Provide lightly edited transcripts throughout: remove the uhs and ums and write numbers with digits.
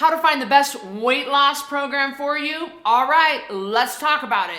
How to find the best weight loss program for you? All right, let's talk about it.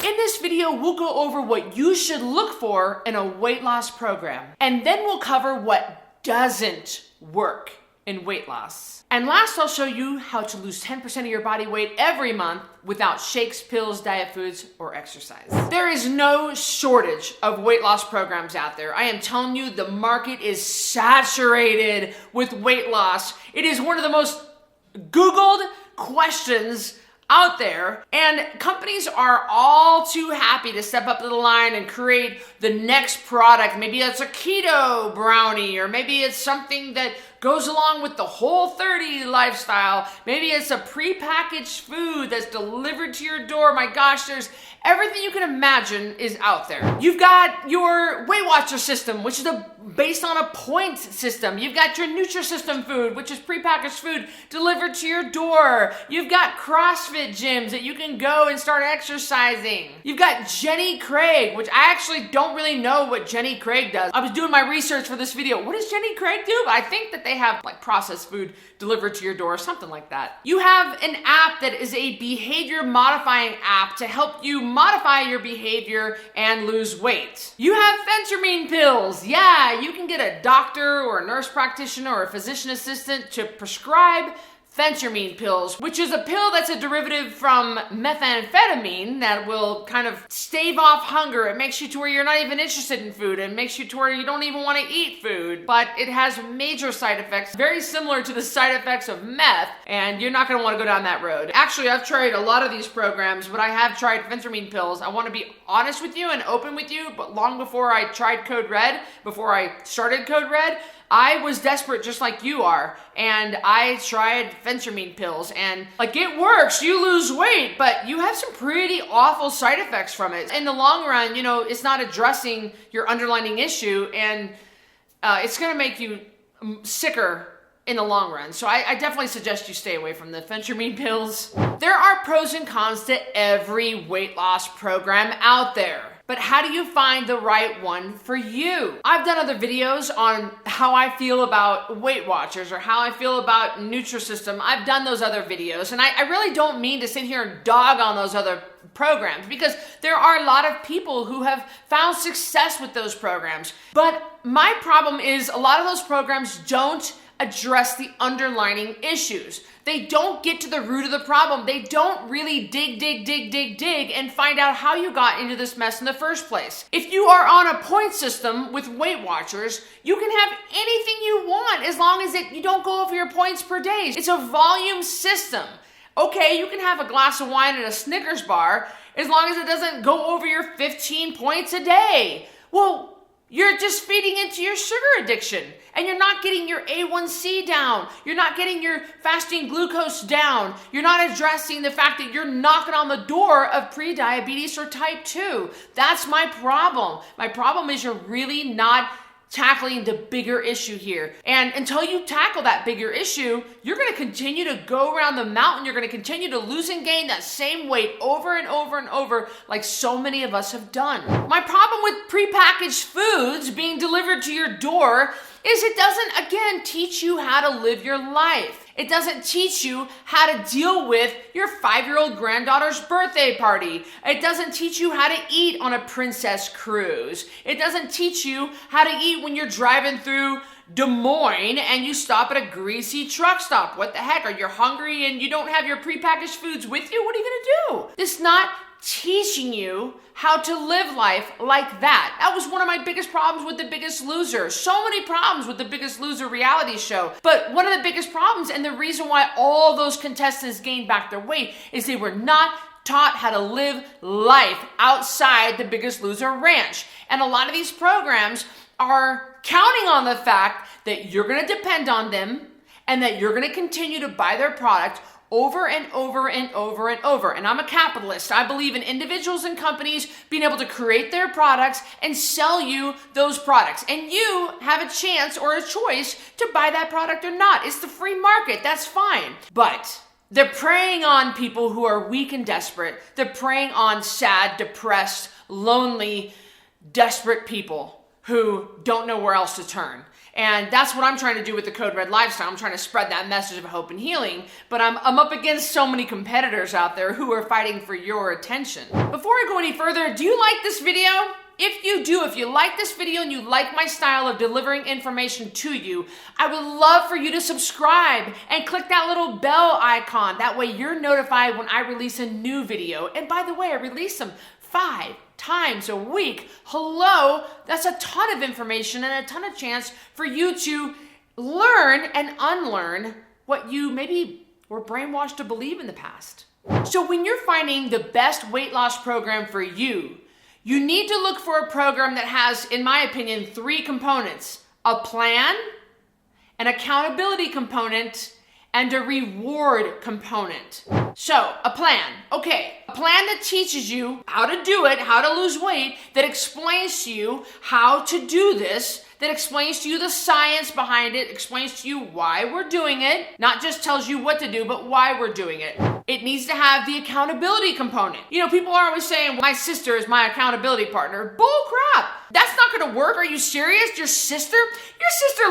In this video, we'll go over what you should look for in a weight loss program. And then we'll cover what doesn't work in weight loss. And last, I'll show you how to lose 10% of your body weight every month without shakes, pills, diet foods, or exercise. There is no shortage of weight loss programs out there. I am telling you, the market is saturated with weight loss. It is one of the most Googled questions out there, and companies are all too happy to step up to the line and create the next product. Maybe it's a keto brownie, or maybe it's something that goes along with the Whole30 lifestyle. Maybe it's a prepackaged food that's delivered to your door. My gosh, there's everything you can imagine is out there. You've got your Weight Watcher system, which is based on a points system. You've got your Nutrisystem food, which is prepackaged food delivered to your door. You've got CrossFit gyms that you can go and start exercising. You've got Jenny Craig, which I actually don't really know what Jenny Craig does. I was doing my research for this video. What does Jenny Craig do? I think that they have like processed food delivered to your door, something like that. You have an app that is a behavior modifying app to help you modify your behavior and lose weight. You have phentermine pills. Yeah, you can get a doctor or a nurse practitioner or a physician assistant to prescribe phentermine pills, which is a pill that's a derivative from methamphetamine that will kind of stave off hunger. It makes you to where you're not even interested in food. It makes you to where you don't even want to eat food, but it has major side effects, very similar to the side effects of meth, and you're not going to want to go down that road. Actually, I've tried a lot of these programs, but I have tried phentermine pills. I want to be honest with you and open with you, but long before I tried Code Red, before I started Code Red, I was desperate just like you are, and I tried phentermine pills, and like it works, you lose weight, but you have some pretty awful side effects from it. In the long run, you know, it's not addressing your underlying issue, and it's gonna make you sicker in the long run. So I definitely suggest you stay away from the phentermine pills. There are pros and cons to every weight loss program out there. But how do you find the right one for you? I've done other videos on how I feel about Weight Watchers or how I feel about Nutrisystem. I've done those other videos, and I really don't mean to sit here and dog on those other programs, because there are a lot of people who have found success with those programs. But my problem is a lot of those programs don't address the underlying issues. They don't get to the root of the problem. They don't really dig and find out how you got into this mess in the first place. If you are on a point system with Weight Watchers, you can have anything you want as long as you don't go over your points per day. It's a volume system. Okay, you can have a glass of wine and a Snickers bar as long as it doesn't go over your 15 points a day. Well, you're just feeding into your sugar addiction, and you're not getting your A1C down. You're not getting your fasting glucose down. You're not addressing the fact that you're knocking on the door of pre-diabetes or type 2. That's my problem. My problem is you're really not tackling the bigger issue here. And until you tackle that bigger issue, you're going to continue to go around the mountain. You're going to continue to lose and gain that same weight over and over and over, like so many of us have done. My problem with prepackaged foods being delivered to your door is it doesn't, again, teach you how to live your life. It doesn't teach you how to deal with your 5-year-old granddaughter's birthday party. It doesn't teach you how to eat on a princess cruise. It doesn't teach you how to eat when you're driving through Des Moines and you stop at a greasy truck stop. What the heck? Are you hungry and you don't have your prepackaged foods with you? What are you gonna do? It's not teaching you how to live life like that. That was one of my biggest problems with The Biggest Loser. So many problems with The Biggest Loser reality show. But one of the biggest problems, and the reason why all those contestants gained back their weight, is they were not taught how to live life outside The Biggest Loser ranch. And a lot of these programs are counting on the fact that you're going to depend on them and that you're going to continue to buy their product over and over and over and over. And I'm a capitalist. I believe in individuals and companies being able to create their products and sell you those products. And you have a chance or a choice to buy that product or not. It's the free market. That's fine. But They're preying on people who are weak and desperate. They're preying on sad, depressed, lonely, desperate people who don't know where else to turn. And that's what I'm trying to do with the Code Red lifestyle. I'm trying to spread that message of hope and healing, but I'm up against so many competitors out there who are fighting for your attention. Before I go any further, do you like this video? If you do, if you like this video and you like my style of delivering information to you, I would love for you to subscribe and click that little bell icon. That way you're notified when I release a new video. And by the way, I release them 5 times a week. Hello, that's a ton of information and a ton of chance for you to learn and unlearn what you maybe were brainwashed to believe in the past. So when you're finding the best weight loss program for you, you need to look for a program that has, in my opinion, 3 components: a plan, an accountability component, and a reward component. So, a plan. Okay, a plan that teaches you how to do it, how to lose weight, that explains to you how to do this, that explains to you the science behind it, explains to you why we're doing it, not just tells you what to do, but why we're doing it. It needs to have the accountability component. You know, people are always saying, well, my sister is my accountability partner. Bull crap. That's not gonna work. Are you serious? Your sister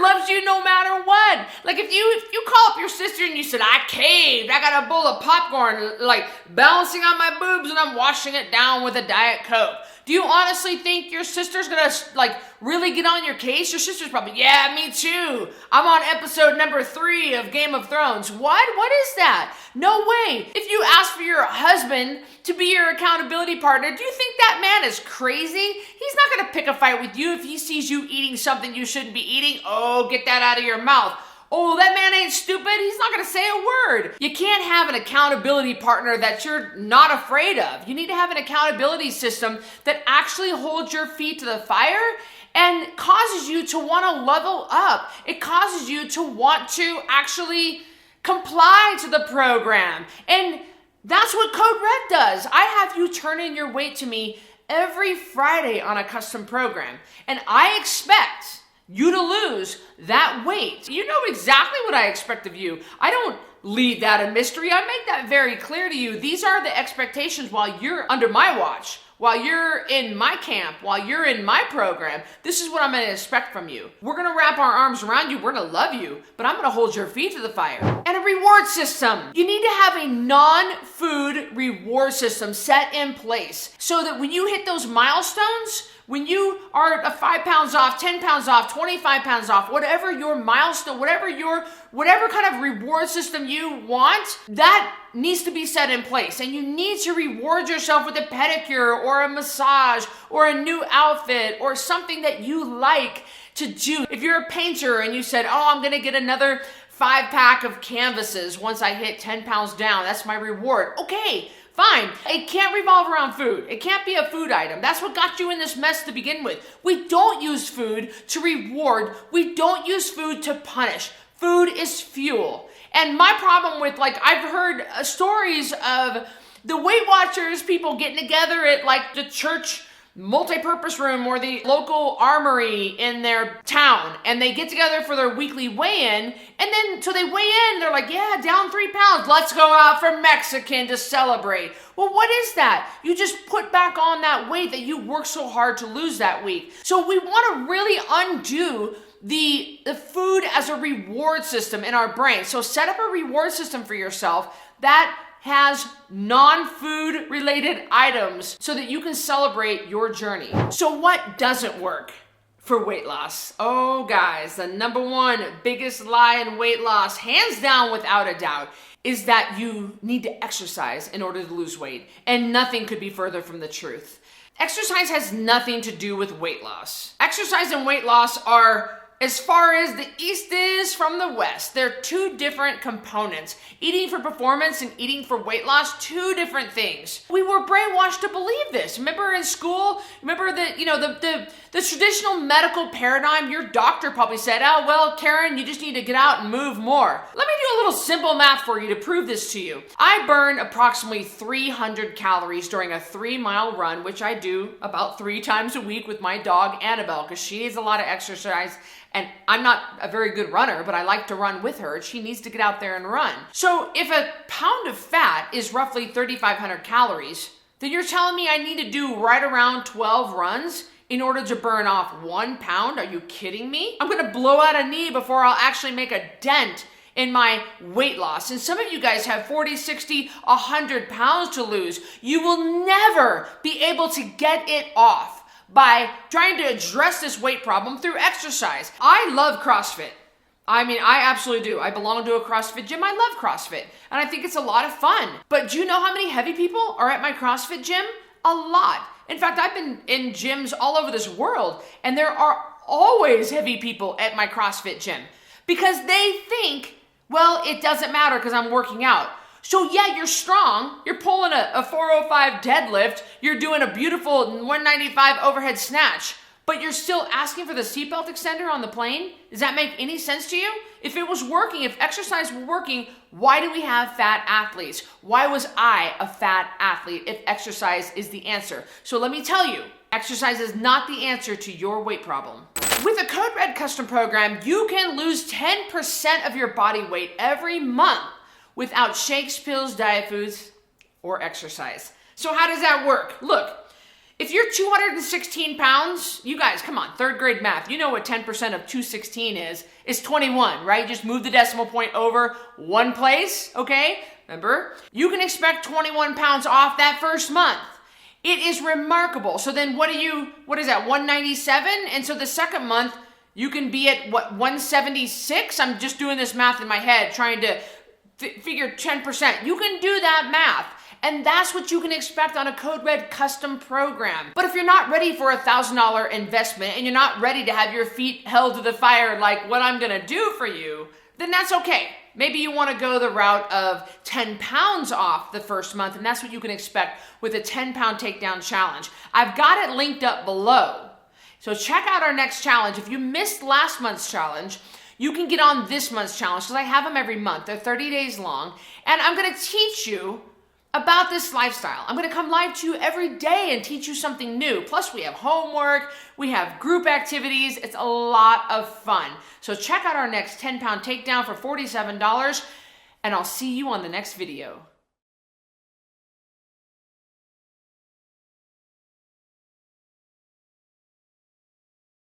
loves you no matter what. Like if you call up your sister and you said, I caved, I got a bowl of popcorn, like balancing on my boobs and I'm washing it down with a Diet Coke. Do you honestly think your sister's gonna like really get on your case? Your sister's probably, yeah, me too. I'm on episode number 3 of Game of Thrones. What? What is that? No way. If you ask for your husband to be your accountability partner, do you think that man is crazy? He's not gonna pick a fight with you if he sees you eating something you shouldn't be eating. Oh, get that out of your mouth. Oh, that man ain't stupid. He's not gonna say a word. You can't have an accountability partner that you're not afraid of. You need to have an accountability system that actually holds your feet to the fire and causes you to want to level up. It causes you to want to actually comply to the program. And that's what Code Red does. I have you turn in your weight to me every Friday on a custom program. And I expect you to lose that weight. You know exactly what I expect of you. I don't leave that a mystery. I make that very clear to you. These are the expectations while you're under my watch, while you're in my camp, while you're in my program. This is what I'm going to expect from you. We're going to wrap our arms around you. We're going to love you, but I'm going to hold your feet to the fire. And a reward system. You need to have a non-food reward system set in place so that when you hit those milestones, when you are 5 pounds off, 10 pounds off, 25 pounds off, whatever your milestone, whatever kind of reward system you want, that needs to be set in place. And you need to reward yourself with a pedicure or a massage or a new outfit or something that you like to do. If you're a painter and you said, oh, I'm gonna get another 5-pack of canvases once I hit 10 pounds down, that's my reward. Okay, fine. It can't revolve around food. It can't be a food item. That's what got you in this mess to begin with. We don't use food to reward. We don't use food to punish. Food is fuel. And my problem with, like, I've heard stories of the Weight Watchers, people getting together at like the church multi-purpose room or the local armory in their town, and they get together for their weekly weigh-in, and then so they weigh in, they're like, yeah, down 3 pounds, let's go out for Mexican to celebrate. Well, what is that? You just put back on that weight that you worked so hard to lose that week. So we want to really undo the food as a reward system in our brain. So set up a reward system for yourself that has non-food related items so that you can celebrate your journey. So what doesn't work for weight loss? Oh guys, the number 1 biggest lie in weight loss, hands down without a doubt, is that you need to exercise in order to lose weight. And nothing could be further from the truth. Exercise has nothing to do with weight loss. Exercise and weight loss are as far as the East is from the West. They're 2 different components. Eating for performance and eating for weight loss, 2 different things. We were brainwashed to believe this. Remember in school, the traditional medical paradigm, your doctor probably said, oh, well, Karen, you just need to get out and move more. Let me do a little simple math for you to prove this to you. I burn approximately 300 calories during a 3-mile run, which I do about 3 times a week with my dog, Annabelle, because she needs a lot of exercise And I'm not a very good runner, but I like to run with her. She needs to get out there and run. So if a pound of fat is roughly 3,500 calories, then you're telling me I need to do right around 12 runs in order to burn off 1 pound? Are you kidding me? I'm gonna blow out a knee before I'll actually make a dent in my weight loss. And some of you guys have 40, 60, 100 pounds to lose. You will never be able to get it off by trying to address this weight problem through exercise. I love CrossFit. I mean, I absolutely do. I belong to a CrossFit gym. I love CrossFit. And I think it's a lot of fun. But do you know how many heavy people are at my CrossFit gym? A lot. In fact, I've been in gyms all over this world, and there are always heavy people at my CrossFit gym because they think, well, it doesn't matter because I'm working out. So yeah, you're strong. You're pulling a 405 deadlift. You're doing a beautiful 195 overhead snatch, but you're still asking for the seatbelt extender on the plane? Does that make any sense to you? If it was working, if exercise were working, why do we have fat athletes? Why was I a fat athlete if exercise is the answer? So let me tell you, exercise is not the answer to your weight problem. With the Code Red custom program, you can lose 10% of your body weight every month without shakes, pills, diet foods, or exercise. So how does that work? Look, if you're 216 pounds, you guys, come on, 3rd grade math, you know what 10% of 216 is. It's 21, right? Just move the decimal point over one place, okay? Remember? You can expect 21 pounds off that first month. It is remarkable. So then what is that, 197? And so the second month, you can be at what, 176? I'm just doing this math in my head, trying to figure 10%. You can do that math. And that's what you can expect on a Code Red custom program. But if you're not ready for a $1,000 investment and you're not ready to have your feet held to the fire like what I'm gonna do for you, then that's okay. Maybe you wanna go the route of 10 pounds off the first month, and that's what you can expect with a 10-pound takedown challenge. I've got it linked up below. So check out our next challenge. If you missed last month's challenge, you can get on this month's challenge because I have them every month. They're 30 days long, and I'm gonna teach you about this lifestyle. I'm gonna come live to you every day and teach you something new. Plus we have homework, we have group activities. It's a lot of fun. So check out our next 10-pound takedown for $47, and I'll see you on the next video.